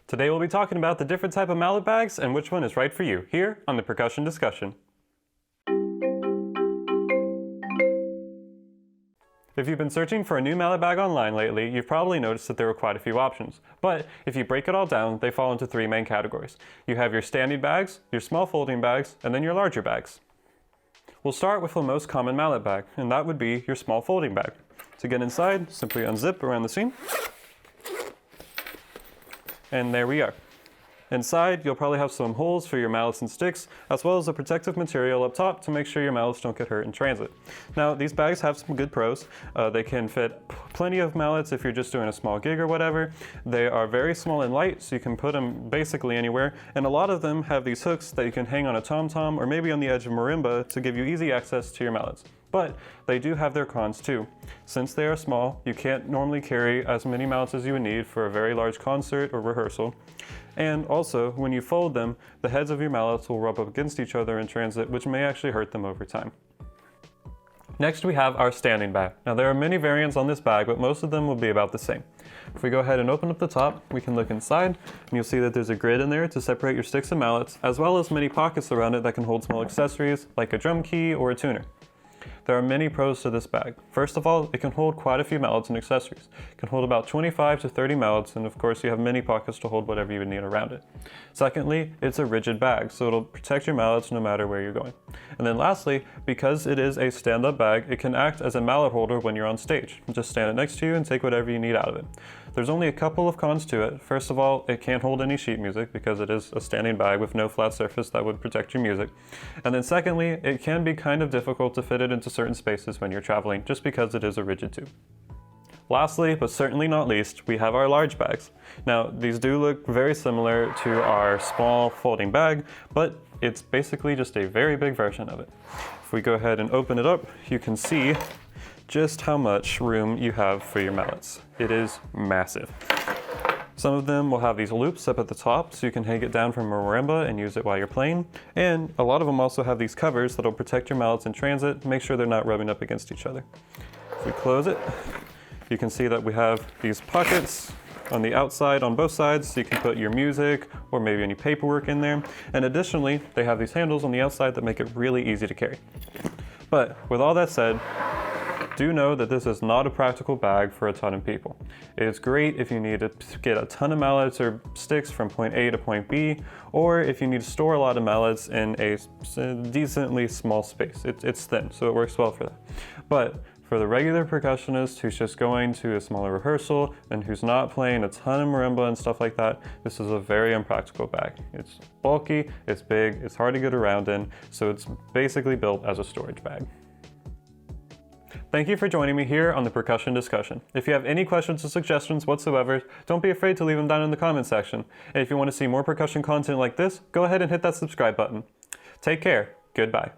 Today we'll be talking about the different type of mallet bags and which one is right for you, here on the Percussion Discussion. If you've been searching for a new mallet bag online lately, you've probably noticed that there are quite a few options. But if you break it all down, they fall into three main categories. You have your standing bags, your small folding bags, and then your larger bags. We'll start with the most common mallet bag, and that would be your small folding bag. To get inside, simply unzip around the seam. And there we are. Inside, you'll probably have some holes for your mallets and sticks, as well as a protective material up top to make sure your mallets don't get hurt in transit. Now, these bags have some good pros. They can fit plenty of mallets if you're just doing a small gig or whatever. They are very small and light, so you can put them basically anywhere. And a lot of them have these hooks that you can hang on a tom-tom or maybe on the edge of marimba to give you easy access to your mallets. But they do have their cons too. Since they are small, you can't normally carry as many mallets as you would need for a very large concert or rehearsal. And also, when you fold them, the heads of your mallets will rub up against each other in transit, which may actually hurt them over time. Next, we have our standing bag. Now, there are many variants on this bag, but most of them will be about the same. If we go ahead and open up the top, we can look inside, and you'll see that there's a grid in there to separate your sticks and mallets, as well as many pockets around it that can hold small accessories, like a drum key or a tuner. There are many pros to this bag. First of all, it can hold quite a few mallets and accessories. It can hold about 25 to 30 mallets, and of course you have many pockets to hold whatever you would need around it. Secondly, it's a rigid bag, so it'll protect your mallets no matter where you're going. And then lastly, because it is a stand-up bag, it can act as a mallet holder when you're on stage. Just stand it next to you and take whatever you need out of it. There's only a couple of cons to it. First of all, it can't hold any sheet music because it is a standing bag with no flat surface that would protect your music. And then secondly, it can be kind of difficult to fit it into certain spaces when you're traveling, just because it is a rigid tube. Lastly, but certainly not least, we have our large bags. Now, these do look very similar to our small folding bag, but it's basically just a very big version of it. If we go ahead and open it up, you can see just how much room you have for your mallets. It is massive. Some of them will have these loops up at the top so you can hang it down from a marimba and use it while you're playing. And a lot of them also have these covers that'll protect your mallets in transit, make sure they're not rubbing up against each other. If we close it, you can see that we have these pockets on the outside on both sides so you can put your music or maybe any paperwork in there. And additionally, they have these handles on the outside that make it really easy to carry. But with all that said, do know that this is not a practical bag for a ton of people. It's great if you need to get a ton of mallets or sticks from point A to point B, or if you need to store a lot of mallets in a decently small space. It's thin, so it works well for that. But for the regular percussionist who's just going to a smaller rehearsal and who's not playing a ton of marimba and stuff like that, this is a very impractical bag. It's bulky, it's big, it's hard to get around in, so it's basically built as a storage bag. Thank you for joining me here on the Percussion Discussion. If you have any questions or suggestions whatsoever, don't be afraid to leave them down in the comments section. And if you want to see more percussion content like this, go ahead and hit that subscribe button. Take care. Goodbye.